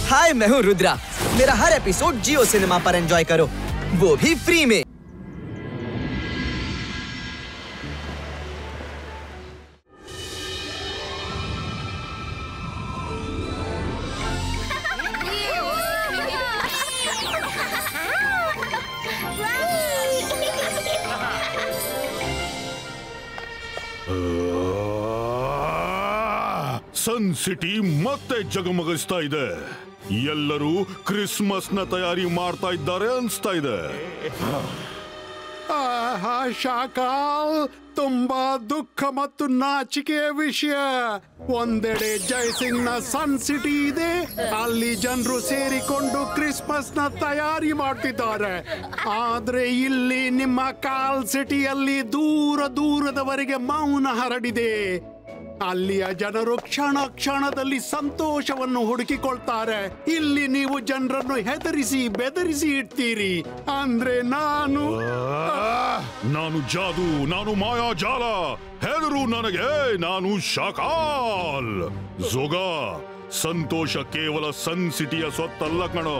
हाय, मैं हूँ रुद्रा। मेरा हर एपिसोड जियो सिनेमा पर एंजॉय करो, वो भी फ्री में। ಸನ್ ಸಿಟಿ ಮತ್ತೆ ಜಗಮಗಿಸ್ತಾ ಇದೆ. ಎಲ್ಲರೂ ಕ್ರಿಸ್ಮಸ್ ನ ತಯಾರಿ ಮಾಡ್ತಾ ಇದ್ದಾರೆ ಅನ್ಸ್ತಾ ಇದೆ. ಶಾಕಾಲ್, ತುಂಬಾ ದುಃಖ ಮತ್ತು ನಾಚಿಕೆಯ ವಿಷಯ. ಒಂದೆಡೆ ಜೈಸಿಂಗ್ ನ ಸನ್ ಸಿಟಿ ಇದೆ, ಅಲ್ಲಿ ಜನರು ಸೇರಿಕೊಂಡು ಕ್ರಿಸ್ಮಸ್ ನ ತಯಾರಿ ಮಾಡ್ತಿದ್ದಾರೆ. ಆದ್ರೆ ಇಲ್ಲಿ ನಿಮ್ಮ ಕಾಲ್ ಸಿಟಿಯಲ್ಲಿ ದೂರ ದೂರದವರೆಗೆ ಮೌನ ಹರಡಿದೆ. ಅಲ್ಲಿಯ ಜನರು ಕ್ಷಣ ಕ್ಷಣದಲ್ಲಿ ಸಂತೋಷವನ್ನು ಹುಡುಕಿಕೊಳ್ತಾರೆ. ಇಲ್ಲಿ ನೀವು ಜನರನ್ನು ಹೆದರಿಸಿ ಬೆದರಿಸಿ ಇಡ್ತೀರಿ. ಅಂದ್ರೆ ನಾನು ಜಾದು, ನಾನು ಮಾಯಾಜಾಲ. ಹೆದರು ನನಗೆ, ನಾನು ಶಾಕಾಲ್. ಜೋಗ, ಸಂತೋಷ ಕೇವಲ ಸನ್ ಸಿಟಿಯ ಸ್ವತ್ತಲ್ಲ ಕಣೋ.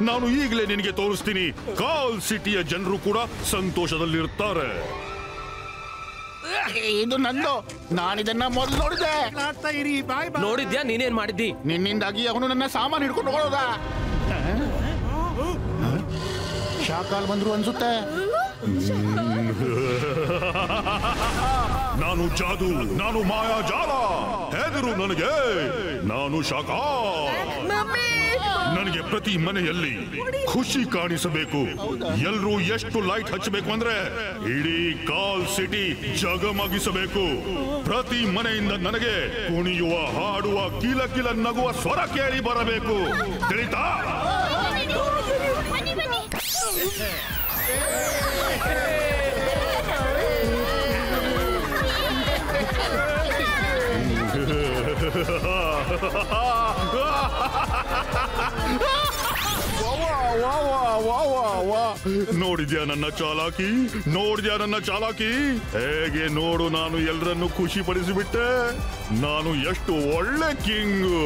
ನಾನು ಈಗಲೇ ನಿನಗೆ ತೋರಿಸ್ತೀನಿ. ಕಾಲ್ ಸಿಟಿಯ ಜನರು ಕೂಡ ಸಂತೋಷದಲ್ಲಿರ್ತಾರೆ. ಇದು ನಂದು. ನಾನಿದನ್ನ ಮೊದಲು ನೋಡಿದೆ. ನೋಡಿದ್ಯಾ? ನೀನೇನ್ ಮಾಡಿದ್ದಿ? ನಿನ್ನಿಂದಾಗಿ ಅವನು ನನ್ನ ಸಾಮಾನು ಹಿಡ್ಕೊಂಡು ಹೋಗೋದ. ಶಾಕಾಲ್ ಬಂದ್ರು ಅನ್ಸುತ್ತೆ. ನಾನು ಜಾದು, ನಾನು ಮಾಯಾಜಾಲ. ಹೆದರು ನನಗೆ, ನಾನು ಶಾಕಾಲ್. ನನಗೆ ಪ್ರತಿ ಮನೆಯಲ್ಲಿ ಖುಷಿ ಕಾಣಿಸಬೇಕು. ಎಲ್ರೂ ಎಷ್ಟು ಲೈಟ್ ಹಚ್ಚಬೇಕು ಅಂದ್ರೆ ಇಡೀ ಕಾಲ್ ಸಿಟಿ ಜಗಮಗಿಸಬೇಕು. ಪ್ರತಿ ಮನೆಯಿಂದ ನನಗೆ ಕುಣಿಯುವ, ಹಾಡುವ, ಕಿಲ ಕಿಲ ನಗುವ ಸ್ವರ ಕೇಳಿ ಬರಬೇಕು. ತಿಳಿತಾ? ನೋಡಿದ್ಯಾ ನನ್ನ ಚಾಲಾಕಿ? ನೋಡಿದ್ಯಾ ನನ್ನ ಚಾಲಾಕಿ? ಹೇಗೆ ನೋಡು, ನಾನು ಎಲ್ಲರನ್ನು ಖುಷಿ ಪಡಿಸಿಬಿಟ್ಟೆ. ನಾನು ಎಷ್ಟು ಒಳ್ಳೆ ಕಿಂಗು.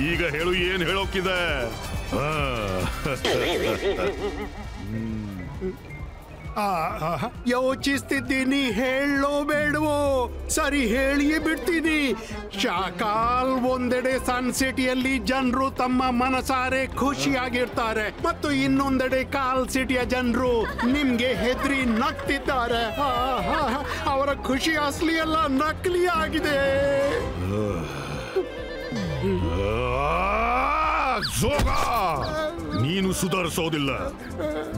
ಈಗ ಹೇಳು, ಏನ್ ಹೇಳೋಕಿದೆ? ಯೋಚಿಸ್ತಿದ್ದೀನಿ, ಹೇಳೋ ಬೇಡವೋ? ಸರಿ, ಹೇಳಿಯೇ ಬಿಡ್ತೀನಿ. ಶಾಕಾಲ್, ಒಂದೆಡೆ ಸನ್ ಸಿಟಿಯಲ್ಲಿ ಜನರು ತಮ್ಮ ಮನಸಾರೆ ಖುಷಿಯಾಗಿರ್ತಾರೆ, ಮತ್ತು ಇನ್ನೊಂದೆಡೆ ಕಾಲ್ ಸಿಟಿಯ ಜನರು ನಿಮ್ಗೆ ಹೆದರಿ ನಗ್ತಿದ್ದಾರೆ. ಅವರ ಖುಷಿ ಅಸಲಿ ಅಲ್ಲ, ನಕಲಿ ಆಗಿದೆ. ನೀನು ಸುಧಾರಿಸೋದಿಲ್ಲ.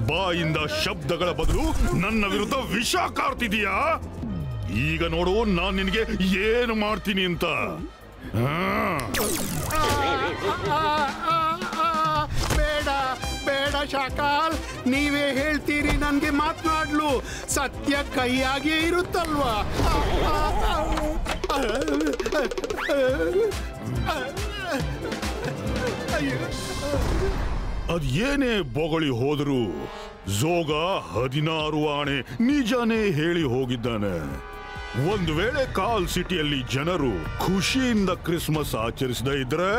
ಬಾಯಿಂದ ಶಬ್ದಗಳ ಬದಲು ನನ್ನ ವಿರುದ್ಧ ವಿಷ ಕಾರ್ತಿದೀಯಾ? ಈಗ ನೋಡು ನಾನು ನಿನಗೆ ಏನು ಮಾಡ್ತೀನಿ ಅಂತ. ಬೇಡ ಬೇಡ ಶಾಕಾಲ್, ನೀವೇ ಹೇಳ್ತೀರಿ ನನ್ಗೆ ಮಾತನಾಡ್ಲು. ಸತ್ಯ ಕೈಯಾಗೆ ಇರುತ್ತಲ್ವಾ? ಅದ್ ಏನೇ ಬೊಗಳಿ ಹೋದ್ರು ಜೋಗ 16 ಆಣೆ ನಿಜಾನೇ ಹೇಳಿ ಹೋಗಿದ್ದಾನೆ. ಒಂದು ವೇಳೆ ಕಾಲ್ ಸಿಟಿಯಲ್ಲಿ ಜನರು ಖುಷಿಯಿಂದ ಕ್ರಿಸ್ಮಸ್ ಆಚರಿಸದೇ ಇದ್ರೆ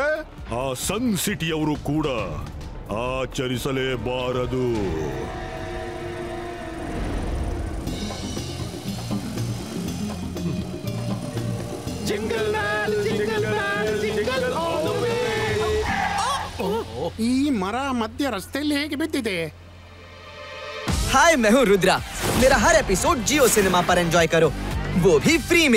ಆ ಸನ್ ಸಿಟಿಯವರು ಕೂಡ ಆಚರಿಸಲೇಬಾರದು. ಈ ಮರ ಮಧ್ಯ ರಸ್ತೆಯಲ್ಲಿ ಹೇಗೆ ಬಿದ್ದಿದೆ? हाय, मैं हूँ रुद्रा। मेरा हर एपिसोड जियो सिनेमा पर एंजॉय करो, वो भी फ्री में।